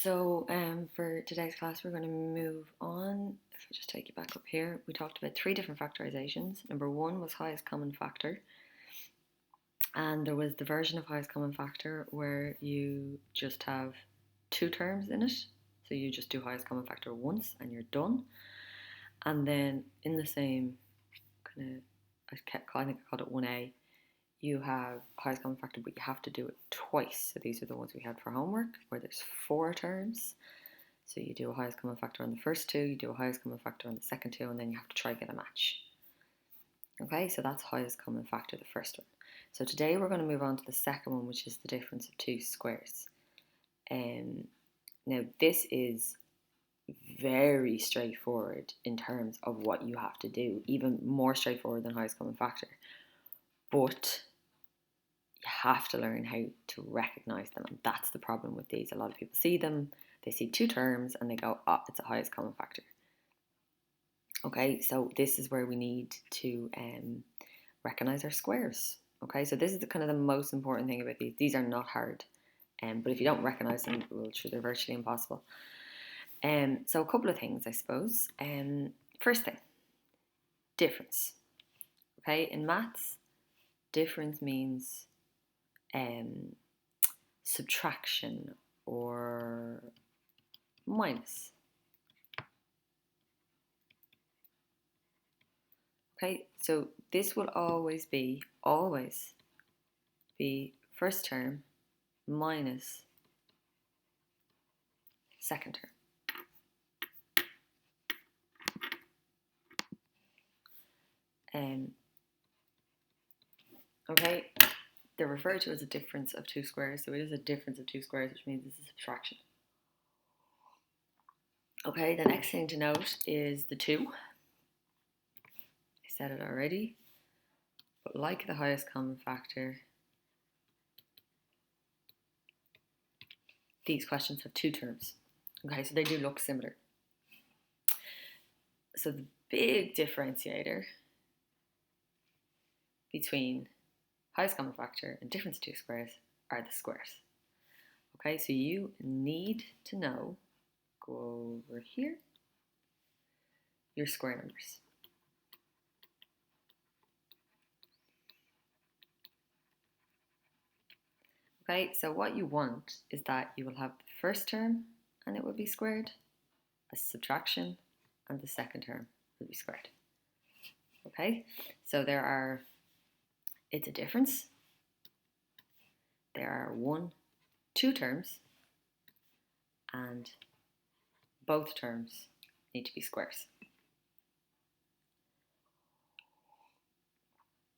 For today's class, we're going to move on. If I just take you back up here, we talked about three different factorizations. Number one was highest common factor, and there was the version of highest common factor where you just have two terms in it. So you just do highest common factor once and you're done. And then in the same kind of, I think I called it 1A, you have highest common factor, but you have to do it twice. So these are the ones we had for homework, where there's four terms. So you do a highest common factor on the first two, you do a highest common factor on the second two, and then you have to try to get a match. Okay, so that's highest common factor, the first one. So today we're going to move on to the second one, which is the difference of two squares. Now this is very straightforward in terms of what you have to do, even more straightforward than highest common factor. But you have to learn how to recognize them, and that's the problem with these. A lot of people see them, they see two terms and they go, oh, it's a highest common factor. Okay, so this is where we need to recognize our squares. Okay, so this is the kind of the most important thing about these. These are not hard, but if you don't recognize them, well, sure, they're virtually impossible. So a couple of things, I suppose. First thing, difference. Okay, in maths, difference means subtraction or minus. Okay, so this will always be first term minus second term. Okay, they're referred to as a difference of two squares, so it is a difference of two squares, which means it's a subtraction. Okay, the next thing to note is the 2. I said it already, but like the highest common factor, these questions have two terms. Okay, so they do look similar. So the big differentiator between highest common factor and difference of two squares are the squares. Okay, so you need to know, go over here, your square numbers. Okay, so what you want is that you will have the first term and it will be squared, a subtraction, and the second term will be squared. Okay, so it's a difference. There are two terms, and both terms need to be squares.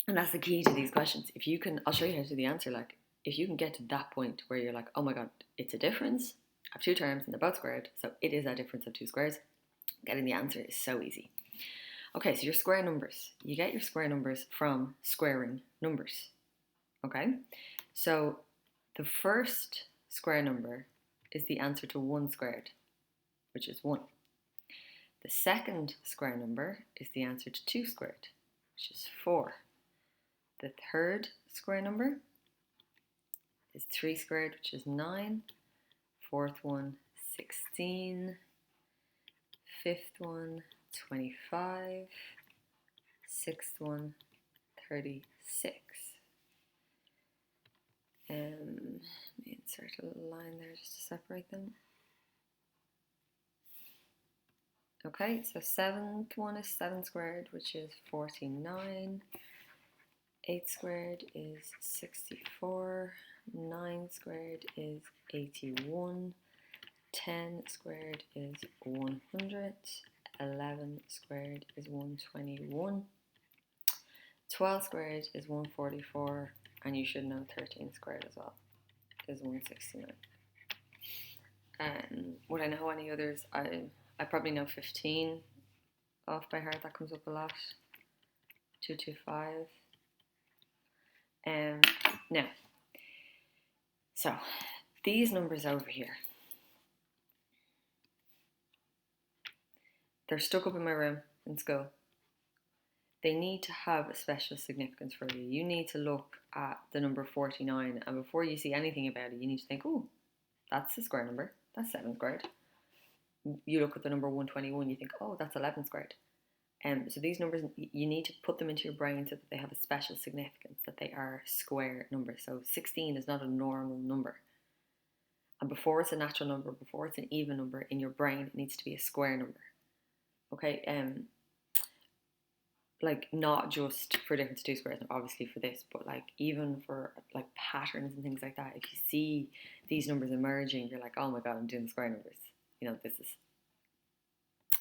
And that's the key to these questions. If you can, I'll show you how to do the answer. Like, if you can get to that point where you're like, oh my god, it's a difference of two terms and they're both squared, so it is a difference of two squares, getting the answer is so easy. Okay, so your square numbers. You get your square numbers from squaring numbers. Okay, so the first square number is the answer to 1 squared, which is 1. The second square number is the answer to 2 squared, which is 4. The third square number is 3 squared, which is 9. Fourth one, 16. Fifth one, 25. Sixth one, 36. Let me insert a little line there just to separate them. Okay, so seventh one is 7 squared, which is 49. 8 squared is 64. 9 squared is 81. 10 squared is 100. 11 squared is 121. 12 squared is 144. And you should know 13 squared as well is 169. Would I know any others? I probably know 15 off by heart. That comes up a lot. 225. Now, so these numbers over here, they're stuck up in my room in school. They need to have a special significance for you. You need to look at the number 49, and before you see anything about it, you need to think, oh, that's the square number. that's 7 squared. You look at the number 121, you think, oh, that's 11 squared. So these numbers, you need to put them into your brain so that they have a special significance, that they are square numbers. So 16 is not a normal number. And before it's a natural number, before it's an even number, in your brain, it needs to be a square number. Okay, like not just for difference of 2 squares, obviously for this, but like even for like patterns and things like that. If you see these numbers emerging, you're like, oh my god, I'm doing square numbers. You know, this is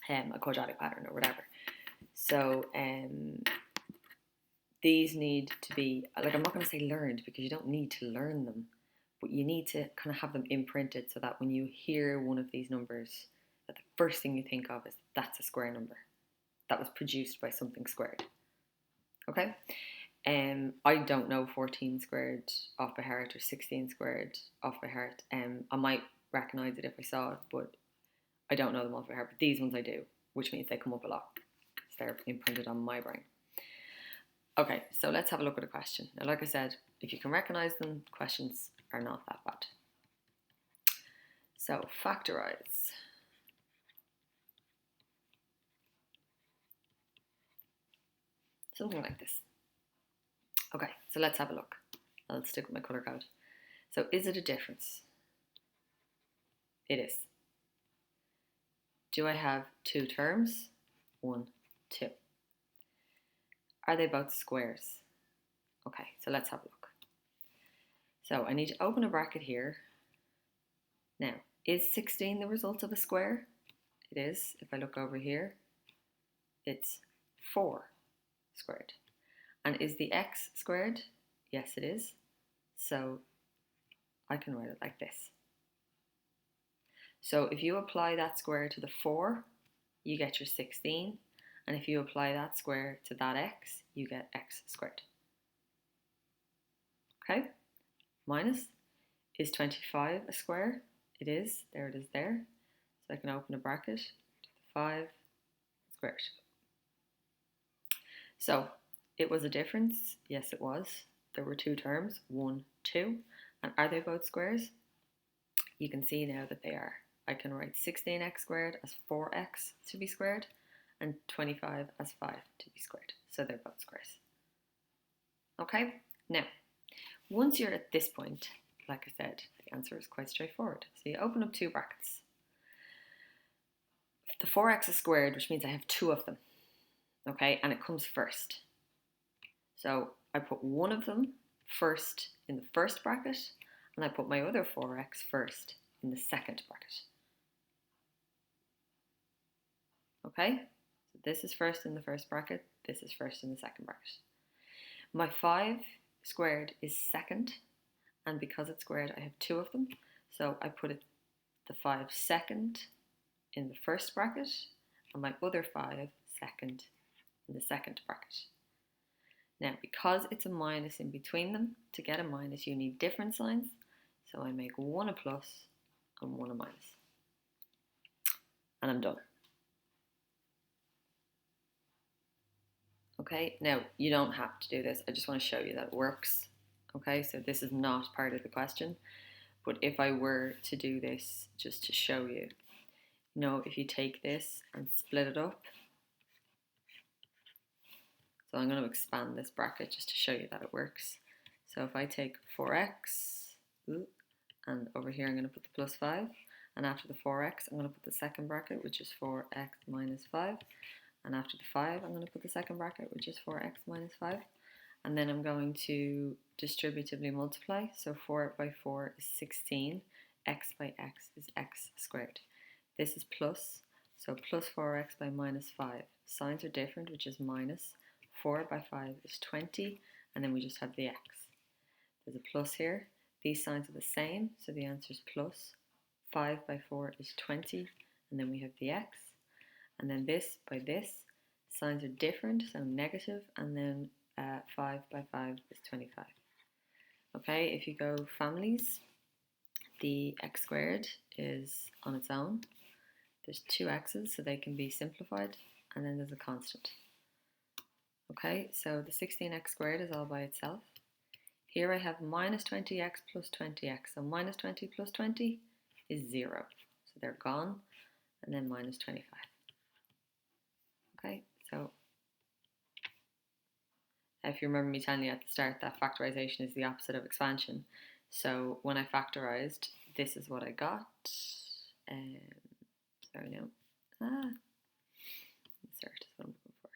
a quadratic pattern or whatever. So these need to be, like, I'm not going to say learned because you don't need to learn them, but you need to kind of have them imprinted so that when you hear one of these numbers, that the first thing you think of is that's a square number. That was produced by something squared. Okay? I don't know 14 squared off by heart or 16 squared off by heart. I might recognise it if I saw it, but I don't know them off by heart. But these ones I do, which means they come up a lot. So they're imprinted on my brain. Okay, so let's have a look at a question. Now, like I said, if you can recognise them, questions are not that bad. So, factorise. Something like this. Okay, so let's have a look. I'll stick with my colour code. So, is it a difference? It is. Do I have 2 terms? 1, 2. Are they both squares? Okay, so let's have a look. So I need to open a bracket here. Now, is 16 the result of a square? It is. If I look over here, it's 4 squared. And is the x squared? Yes, it is. So I can write it like this. So if you apply that square to the 4, you get your 16. And if you apply that square to that x, you get x squared. Okay? Minus, is 25 a square? It is. There it is there. So I can open a bracket. 5 squared. So it was a difference. Yes, it was. There were 2 terms, 1, 2. And are they both squares? You can see now that they are. I can write 16x squared as 4x to be squared and 25 as 5 to be squared. So they're both squares. Okay, now, once you're at this point, like I said, the answer is quite straightforward. So you open up 2 brackets. The 4x is squared, which means I have 2 of them. Okay, and it comes first. So I put one of them first in the first bracket, and I put my other 4x first in the second bracket. Okay, so this is first in the first bracket, this is first in the second bracket. My 5 squared is second, and because it's squared, I have 2 of them. So I put the 5 second in the first bracket, and my other 5 second in the second bracket. Now, because it's a minus in between them, to get a minus, you need different signs. So I make one a plus and one a minus. And I'm done. Okay, now you don't have to do this. I just want to show you that it works. Okay, so this is not part of the question. But if I were to do this just to show you, you know, if you take this and split it up. So I'm going to expand this bracket just to show you that it works. So if I take 4x, and over here I'm going to put the plus 5, and after the 4x I'm going to put the second bracket, which is 4x minus 5, and after the 5 I'm going to put the second bracket, which is 4x minus 5, and then I'm going to distributively multiply. So 4 by 4 is 16, x by x is x squared. This is plus, so plus 4x by minus 5. Signs are different, which is minus. 4 by 5 is 20, and then we just have the x. There's a plus here. These signs are the same, so the answer is plus. 5 by 4 is 20, and then we have the x. And then this by this, signs are different, so negative, and then 5 by 5 is 25. Okay, if you go families, the x squared is on its own. There's 2 x's, so they can be simplified, and then there's a constant. Okay, so the 16x squared is all by itself. Here I have minus 20x plus 20x. So minus 20 plus 20 is 0. So they're gone, and then minus 25. Okay, so if you remember me telling you at the start that factorization is the opposite of expansion. So when I factorized, this is what I got. Sorry, no. Insert is what I'm looking for.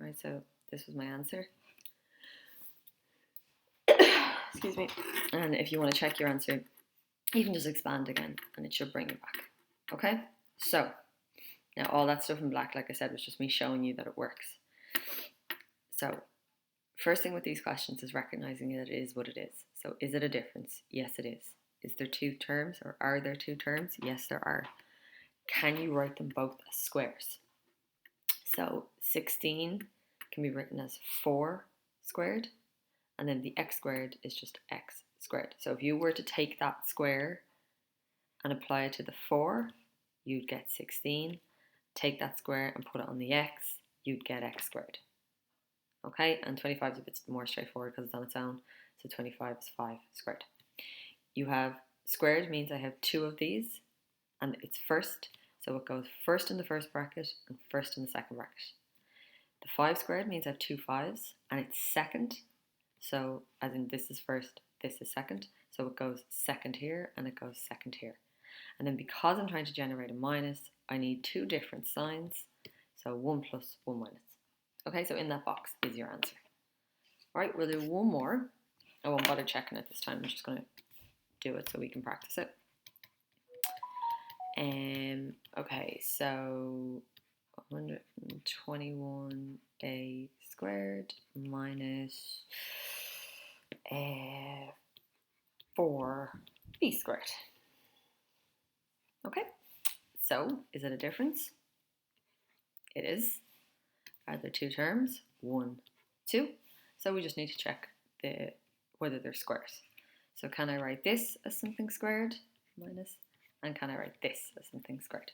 Right, so this was my answer. Excuse me. And if you want to check your answer, you can just expand again and it should bring it back. Okay? So, now all that stuff in black, like I said, was just me showing you that it works. So, first thing with these questions is recognizing that it is what it is. So, is it a difference? Yes, it is. Is there two terms or are there two terms? Yes, there are. Can you write them both as squares? So, 16 can be written as 4 squared, and then the x squared is just x squared. So if you were to take that square and apply it to the 4, you'd get 16. Take that square and put it on the x, you'd get x squared. Okay, and 25 is a bit more straightforward because it's on its own. So 25 is 5 squared. You have squared means I have 2 of these, and it's first. So it goes first in the first bracket and first in the second bracket. The 5 squared means I have 2 5s, and it's second. So as in this is first, this is second. So it goes second here and it goes second here. And then because I'm trying to generate a minus, I need 2 different signs. So 1 plus, 1 minus. Okay, so in that box is your answer. All right, we'll do one more. I won't bother checking it this time. I'm just going to do it so we can practice it. Okay, so 121a squared minus 4b squared. Okay, so is it a difference? It is. Are there two terms? 1, 2. So we just need to check whether they're squares. So can I write this as something squared? Minus. And can I write this as something squared?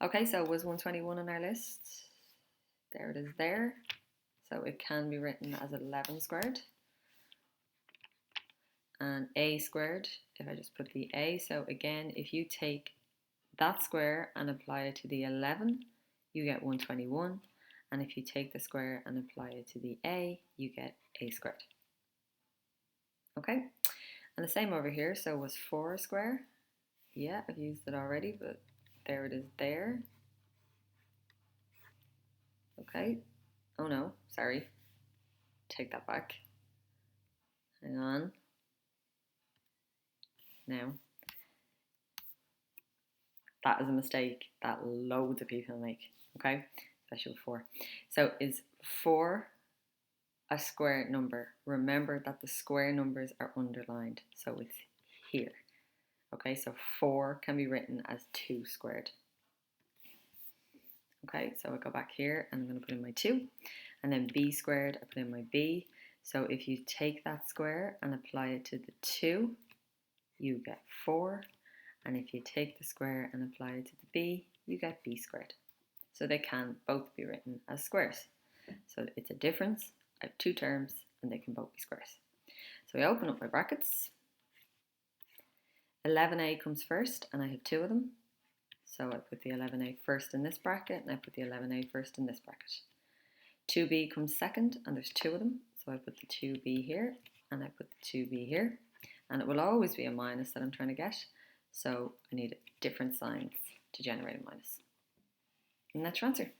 Okay, so was 121 on our list? There it is there. So it can be written as 11 squared. And a squared, if I just put the a, so again, if you take that square and apply it to the 11, you get 121. And if you take the square and apply it to the a, you get a squared. Okay, and the same over here, so was 4 square? Yeah, I've used it already, but there it is there. Okay, oh no, sorry, take that back. Hang on. Now, that is a mistake that loads of people make, okay, especially with 4. So is 4 a square number? Remember that the square numbers are underlined, so it's here. Okay, so 4 can be written as 2 squared. Okay, so I go back here and I'm going to put in my 2, and then b squared, I put in my b. So if you take that square and apply it to the 2, you get 4, and if you take the square and apply it to the b, you get b squared. So they can both be written as squares. So it's a difference. I have 2 terms and they can both be squares. So I open up my brackets. 11a comes first and I have 2 of them. So I put the 11a first in this bracket and I put the 11a first in this bracket. 2b comes second and there's 2 of them. So I put the 2b here and I put the 2b here. And it will always be a minus that I'm trying to get. So I need different signs to generate a minus. And that's your answer.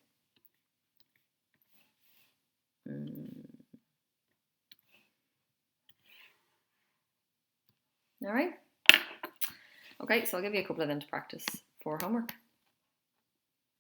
All right. Okay, so I'll give you a couple of them to practice for homework.